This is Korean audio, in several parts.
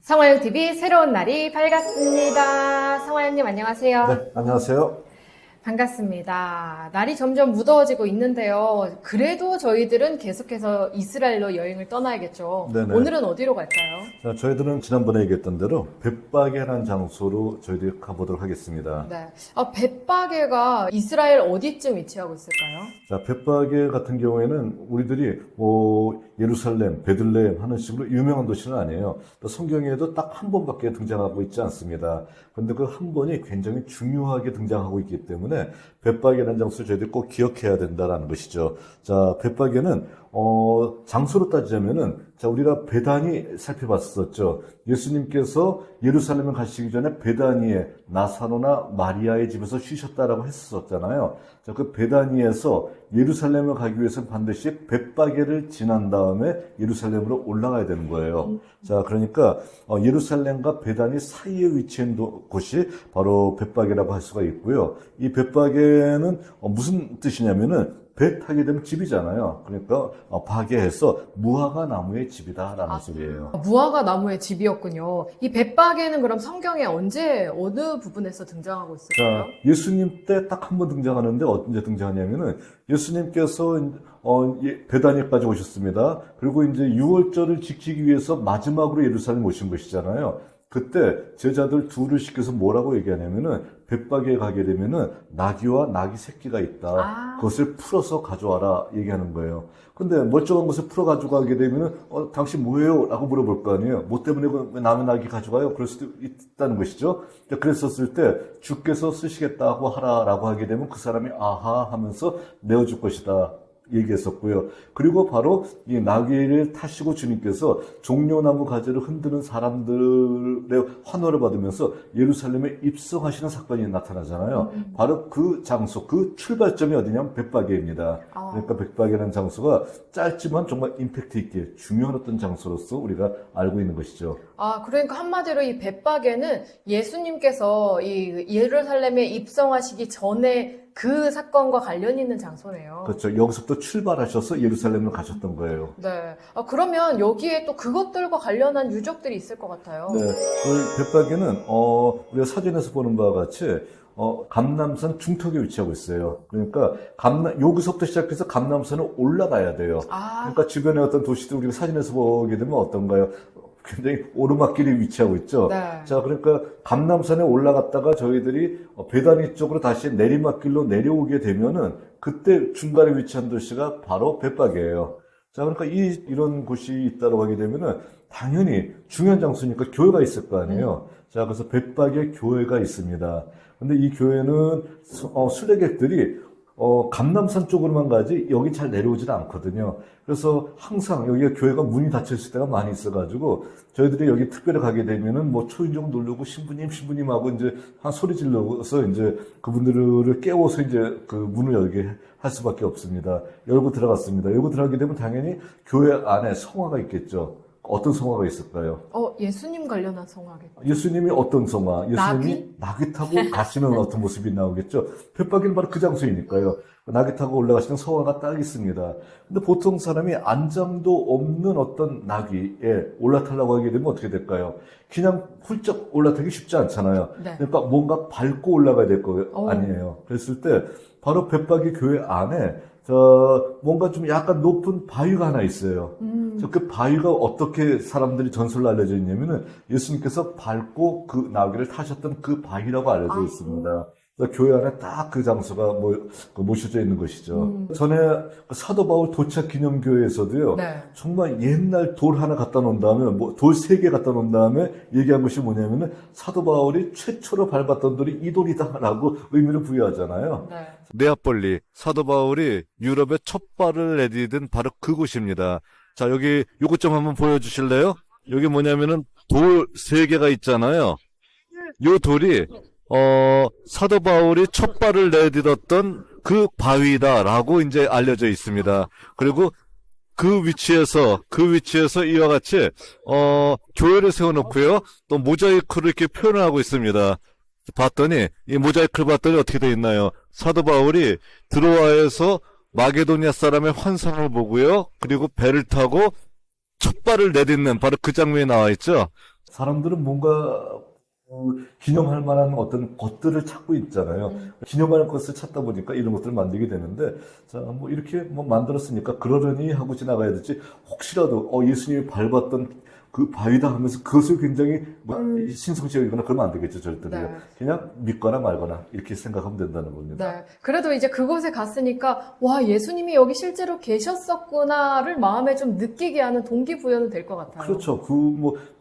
성화영TV 새로운 날이 밝았습니다. 성화영님 안녕하세요. 네, 안녕하세요. 반갑습니다. 날이 점점 무더워지고 있는데요. 그래도 저희들은 계속해서 이스라엘로 여행을 떠나야겠죠. 네네. 오늘은 어디로 갈까요? 자, 저희들은 지난번에 얘기했던 대로 벳바게라는 장소로 저희들이 가보도록 하겠습니다. 네. 벳바게가 이스라엘 어디쯤 위치하고 있을까요? 자, 벳바게 같은 경우에는 우리들이 예루살렘, 베들레헴 하는 식으로 유명한 도시는 아니에요. 또 성경에도 딱 한 번밖에 등장하고 있지 않습니다. 그런데 그 한 번이 굉장히 중요하게 등장하고 있기 때문에 벳바게라는 장소를 저희들이 꼭 기억해야 된다는 것이죠. 자, 벳바게는 장소로 따지자면은, 자, 우리가 베다니 살펴봤었죠. 예수님께서 예루살렘을 가시기 전에 베다니에 나사로나 마리아의 집에서 쉬셨다라고 했었잖아요. 자, 그 베다니에서 예루살렘을 가기 위해서는 반드시 벳바게를 지난 다음에 예루살렘으로 올라가야 되는 거예요. 자, 그러니까 예루살렘과 베다니 사이에 위치한 곳이 바로 벳바게라고 할 수가 있고요. 이 벳바게는 무슨 뜻이냐면은 벳 하게 되면 집이잖아요. 그러니까 바게해서 무화과 나무의 집이다라는 소리예요. 무화과 나무의 집이었군요. 이 벳바게는 그럼 성경에 어느 부분에서 등장하고 있을까요? 자, 예수님 때 딱 한 번 등장하는데 언제 등장하냐면은 예수님께서 베다니까지 오셨습니다. 그리고 이제 유월절을 지키기 위해서 마지막으로 예루살렘 오신 것이잖아요. 그때 제자들 둘을 시켜서 뭐라고 얘기하냐면은 벳바게에 가게 되면은 나귀와 나귀 새끼가 있다. 그것을 풀어서 가져와라 얘기하는 거예요. 근데 멀쩡한 것을 풀어 가져가게 되면은 당신 뭐예요? 라고 물어볼 거 아니에요. 뭐 때문에 왜 남의 나귀 가져가요? 그럴 수도 있다는 것이죠. 그랬었을 때 주께서 쓰시겠다고 하라라고 하게 되면 그 사람이 아하 하면서 내어줄 것이다. 얘기했었고요. 그리고 바로 이 나귀를 타시고 주님께서 종려나무 가지를 흔드는 사람들의 환호를 받으면서 예루살렘에 입성하시는 사건이 나타나잖아요. 바로 그 장소, 그 출발점이 어디냐면 벳바게입니다. 그러니까 벳바게라는 장소가 짧지만 정말 임팩트 있게 중요한 어떤 장소로서 우리가 알고 있는 것이죠. 그러니까 한마디로 이 벳바게는 예수님께서 이 예루살렘에 입성하시기 전에 그 사건과 관련 있는 장소네요. 그렇죠. 여기서부터 출발하셔서 예루살렘으로 가셨던 거예요. 네. 그러면 여기에 또 그것들과 관련한 유적들이 있을 것 같아요. 네. 그 벳바게는 우리가 사진에서 보는 바와 같이 감람산 중턱에 위치하고 있어요. 그러니까 여기서부터 시작해서 감람산을 올라가야 돼요. 그러니까 주변의 어떤 도시들 우리가 사진에서 보게 되면 어떤가요? 굉장히 오르막길이 위치하고 있죠. 네. 자, 그러니까 감람산에 올라갔다가 저희들이 베다니 쪽으로 다시 내리막길로 내려오게 되면은 그때 중간에 위치한 도시가 바로 벳바게예요. 자, 그러니까 이런 곳이 있다고 하게 되면은 당연히 중요한 장소니까 교회가 있을 거 아니에요. 자, 그래서 벳바게 교회가 있습니다. 근데 이 교회는 순례객들이 감람산 쪽으로만 가지 여기 잘 내려오지는 않거든요. 그래서 항상 여기가 교회가 문이 닫혔을 때가 많이 있어가지고 저희들이 여기 특별히 가게 되면은 뭐 초인종 누르고 신부님하고 이제 한 소리 질러서 이제 그분들을 깨워서 이제 그 문을 열게 할 수밖에 없습니다. 열고 들어갔습니다. 열고 들어가게 되면 당연히 교회 안에 성화가 있겠죠. 어떤 성화가 있을까요? 예수님 관련한 성화겠죠. 예수님이 어떤 성화? 예수님이 나귀 타고 가시는 어떤 모습이 나오겠죠. 벳바게는 바로 그 장소이니까요. 나귀 타고 올라가시는 성화가 딱 있습니다. 근데 보통 사람이 안장도 없는 어떤 나귀에 올라타려고 하게 되면 어떻게 될까요? 그냥 훌쩍 올라타기 쉽지 않잖아요. 네. 그러니까 뭔가 밟고 올라가야 될 거 아니에요. 그랬을 때 바로 벳바게 교회 안에 뭔가 좀 약간 높은 바위가 하나 있어요. 그 바위가 어떻게 사람들이 전설로 알려져 있냐면은 예수님께서 밟고 그 나귀를 타셨던 그 바위라고 알려져 있습니다. 교회 안에 딱 그 장소가 모셔져 있는 것이죠. 전에 사도 바울 도착 기념교회에서도요. 네. 정말 옛날 돌 하나 갖다 놓은 다음에 돌 3개 갖다 놓은 다음에 얘기한 것이 뭐냐면은 사도 바울이 최초로 밟았던 돌이 이 돌이다라고 의미를 부여하잖아요. 네. 네아폴리, 사도 바울이 유럽에 첫 발을 내디딘 바로 그곳입니다. 자, 여기 요것 좀 한번 보여주실래요? 여기 뭐냐면은 돌 3개가 있잖아요. 요 돌이 사도 바울이 첫 발을 내딛었던 그 바위다라고 이제 알려져 있습니다. 그리고 그 위치에서 이와 같이 교회를 세워놓고요. 또 모자이크로 이렇게 표현을 하고 있습니다. 봤더니 이 모자이크를 봤더니 어떻게 돼 있나요? 사도 바울이 드로아에서 마게도니아 사람의 환상을 보고요. 그리고 배를 타고 첫 발을 내딛는 바로 그 장면이 나와 있죠. 사람들은 뭔가 기념할 만한 어떤 것들을 찾고 있잖아요. 기념할 것을 찾다 보니까 이런 것들을 만들게 되는데, 자, 뭐 이렇게 뭐 만들었으니까 그러려니 하고 지나가야 되지, 혹시라도, 예수님이 밟았던 그 바위다 하면서 그것을 굉장히 뭐 신성시 여기거나 그러면 안 되겠죠, 절대로. 네. 그냥 믿거나 말거나 이렇게 생각하면 된다는 겁니다. 네. 그래도 이제 그곳에 갔으니까, 와, 예수님이 여기 실제로 계셨었구나를 마음에 좀 느끼게 하는 동기부여는 될 것 같아요. 그렇죠.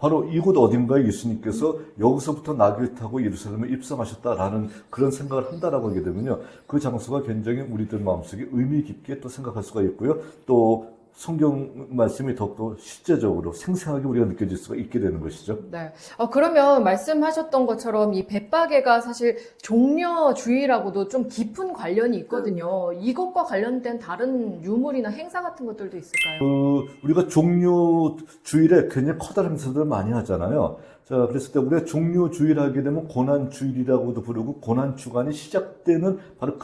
바로 이곳 어딘가에 예수님께서 여기서부터 나귀를 타고 예루살렘에 입성하셨다라는 그런 생각을 한다라고 하게 되면요. 그 장소가 굉장히 우리들 마음속에 의미 깊게 또 생각할 수가 있고요. 또 성경 말씀이 더욱더 실제적으로 생생하게 우리가 느껴질 수가 있게 되는 것이죠. 네. 그러면 말씀하셨던 것처럼 이 벳바게가 사실 종려주의라고도 좀 깊은 관련이 있거든요. 이것과 관련된 다른 유물이나 행사 같은 것들도 있을까요? 우리가 종료 주일에 굉장히 커다란 행사들을 많이 하잖아요. 자, 그랬을 때 우리가 종료 주일 하게 되면 고난 주일이라고도 부르고 고난 주간이 시작되는 바로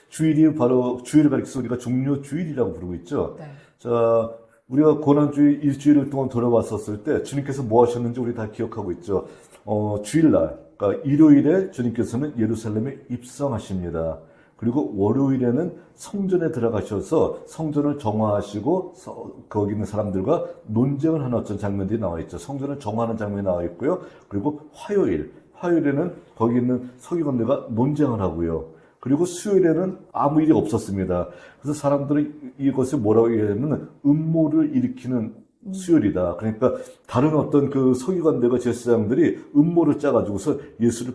주일이 바로 주일을 가리켜서 우리가 종료 주일이라고 부르고 있죠. 네. 자, 우리가 고난주일 일주일 동안 돌아왔었을 때 주님께서 뭐 하셨는지 우리 다 기억하고 있죠. 주일날, 그러니까 일요일에 주님께서는 예루살렘에 입성하십니다. 그리고 월요일에는 성전에 들어가셔서 성전을 정화하시고 거기 있는 사람들과 논쟁을 하는 어떤 장면들이 나와 있죠. 성전을 정화하는 장면이 나와 있고요. 그리고 화요일에는 거기 있는 서기관들과 논쟁을 하고요. 그리고 수요일에는 아무 일이 없었습니다. 그래서 사람들은 이것을 뭐라고 얘기하면 음모를 일으키는 수요일이다. 그러니까 다른 어떤 그 서기관들과 제사장들이 음모를 짜가지고서 예수를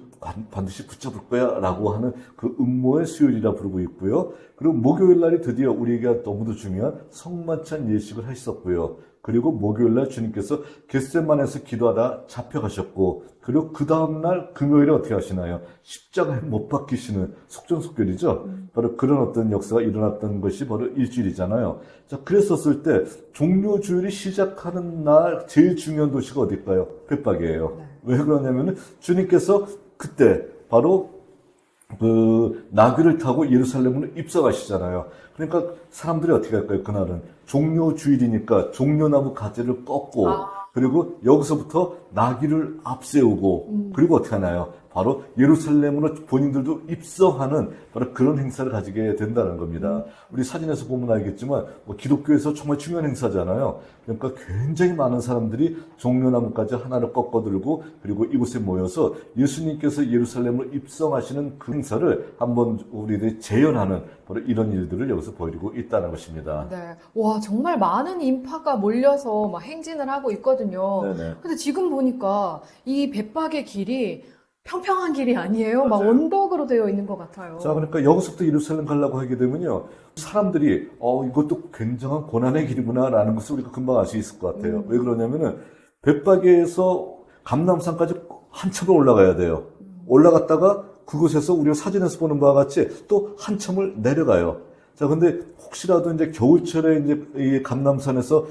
반드시 붙잡을 거야 라고 하는 그 음모의 수요일이라 부르고 있고요. 그리고 목요일 날이 드디어 우리에게 너무도 중요한 성만찬 예식을 하셨고요. 그리고 목요일 날 주님께서 겟세마네에서 기도하다 잡혀가셨고, 그리고 그 다음날 금요일에 어떻게 하시나요? 십자가에 못 박히시는 속전속결이죠. 바로 그런 어떤 역사가 일어났던 것이 바로 일주일이잖아요. 자, 그랬었을 때 종료주일이 시작하는 날 제일 중요한 도시가 어딜까요? 벳바게예요. 네. 왜 그러냐면은 주님께서 그때 바로 나귀를 타고 예루살렘으로 입성하시잖아요. 그러니까 사람들이 어떻게 할까요? 그날은 종료주일이니까 종려나무 가지를 꺾고, 그리고 여기서부터 나귀를 앞세우고, 그리고 어떻게 하나요? 바로 예루살렘으로 본인들도 입성하는 바로 그런 행사를 가지게 된다는 겁니다. 우리 사진에서 보면 알겠지만 기독교에서 정말 중요한 행사잖아요. 그러니까 굉장히 많은 사람들이 종려나무까지 하나를 꺾어 들고, 그리고 이곳에 모여서 예수님께서 예루살렘으로 입성하시는 그 행사를 한번 우리들이 재현하는 바로 이런 일들을 여기서 보이고 있다는 것입니다. 네. 와, 정말 많은 인파가 몰려서 막 행진을 하고 있거든요. 네네. 근데 지금 보니까 이 벳바게 길이 평평한 길이 아니에요. 막 언덕으로 되어 있는 것 같아요. 자, 그러니까 여기서부터 예루살렘 가려고 하게 되면요, 사람들이 이것도 굉장한 고난의 길이구나라는 것을 우리가 금방 알 수 있을 것 같아요. 왜 그러냐면은 벳바게에서 감람산까지 한참을 올라가야 돼요. 올라갔다가 그곳에서 우리가 사진에서 보는 바와 같이 또 한참을 내려가요. 자, 근데 혹시라도 이제 겨울철에 이제 이 감람산에서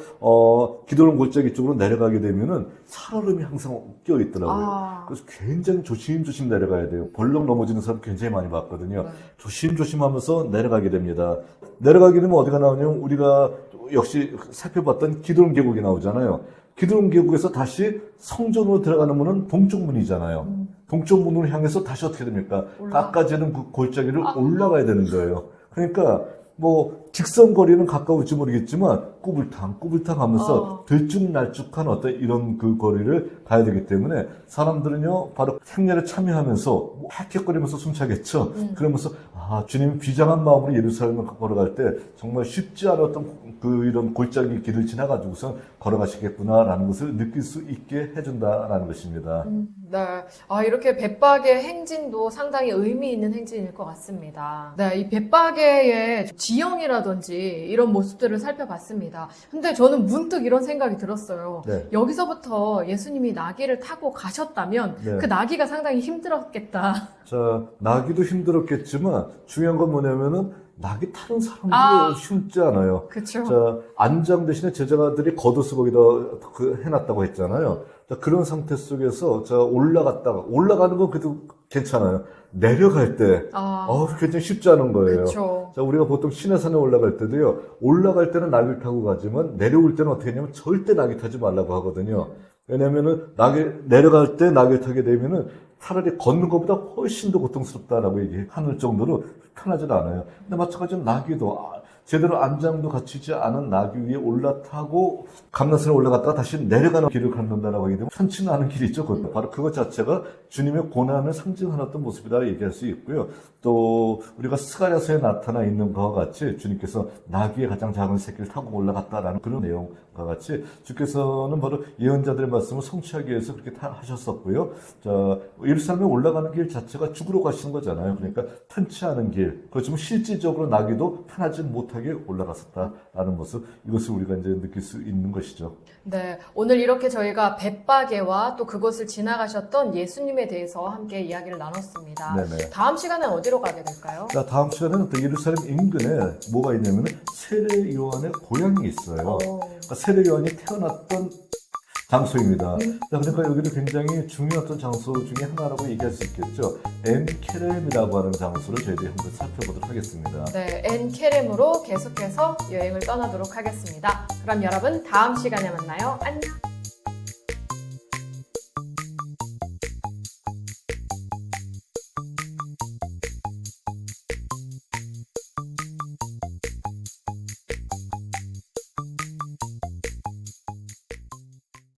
기도론 골짜기 쪽으로 내려가게 되면은 살얼음이 항상 껴 있더라고요. 그래서 굉장히 조심조심 내려가야 돼요. 벌렁 넘어지는 사람 굉장히 많이 봤거든요. 네. 조심조심하면서 내려가게 됩니다. 내려가게 되면 어디가 나오냐면 우리가 역시 살펴봤던 기도론 계곡이 나오잖아요. 기도론 계곡에서 다시 성전으로 들어가는 문은 동쪽 문이잖아요. 동쪽 문으로 향해서 다시 어떻게 됩니까? 깎아지는 그 골짜기를 올라가야 되는 거예요. 그러니까 직선 거리는 가까울지 모르겠지만 꾸불탕 하면서 들쭉날쭉한 어떤 이런 그 거리를 가야 되기 때문에 사람들은요 바로 생애를 참여하면서 헥헥거리면서 숨차겠죠. 그러면서 주님이 비장한 마음으로 예루살렘을 걸어갈 때 정말 쉽지 않았던 이런 골짜기 길을 지나가지고서 걸어가시겠구나라는 것을 느낄 수 있게 해준다라는 것입니다. 네. 이렇게 벳바게 행진도 상당히 의미 있는 행진일 것 같습니다. 네, 이 벳바게의 지형이라든지 이런 모습들을 살펴봤습니다. 근데 저는 문득 이런 생각이 들었어요. 네. 여기서부터 예수님이 나귀를 타고 가셨다면 네. 그 나귀가 상당히 힘들었겠다. 자, 나귀도 힘들었겠지만 중요한 건 뭐냐면은 나귀 타는 사람도 쉽지 않아요. 그렇죠. 자, 안장 대신에 제자들이 겉옷을 거기다 해놨다고 했잖아요. 자, 그런 상태 속에서 올라가는 건 그래도 괜찮아요. 내려갈 때, 굉장히 쉽지 않은 거예요. 그렇죠. 자, 우리가 보통 시내산에 올라갈 때도요, 올라갈 때는 나귀를 타고 가지만 내려올 때는 어떻게 했냐면 절대 나귀 타지 말라고 하거든요. 왜냐면은 내려갈 때 낙엽 타게 되면은 차라리 걷는 것보다 훨씬 더 고통스럽다라고 얘기하는 정도로 편하지 않아요. 근데 마찬가지로 나귀도 제대로 안장도 갖추지 않은 나귀 위에 올라타고 감난산에 올라갔다가 다시 내려가는 길을 갖는다라고 하게 되면 편치는 않은 길이죠. 그것도. 바로 그것 자체가 주님의 고난을 상징하는 어떤 모습이다 얘기할 수 있고요. 또 우리가 스가랴서에 나타나 있는 것과 같이 주님께서 나귀의 가장 작은 새끼를 타고 올라갔다라는 그런 내용과 같이 주께서는 바로 예언자들의 말씀을 성취하기 위해서 그렇게 하셨었고요. 자, 예루살렘에 올라가는 길 자체가 죽으러 가시는 거잖아요. 그러니까 편치 않은 길. 그렇지만 실질적으로 나귀도 편하지 못하게 올라갔었다라는 모습. 이것을 우리가 이제 느낄 수 있는 것이죠. 네, 오늘 이렇게 저희가 벳바게와 또 그것을 지나가셨던 예수님에 대해서 함께 이야기를 나눴습니다. 네네. 다음 시간엔 어디로 가게 될까요? 자, 다음 시간에는 또 예루살렘 인근에 뭐가 있냐면 세례 요한의 고향이 있어요. 그러니까 세례 요한이 태어났던 장소입니다. 자, 그러니까 여기도 굉장히 중요한 장소 중에 하나라고 얘기할 수 있겠죠. 엔케렘이라고 하는 장소를 저희들이 한번 살펴보도록 하겠습니다. 네, 엔케렘으로 계속해서 여행을 떠나도록 하겠습니다. 그럼 여러분 다음 시간에 만나요. 안녕!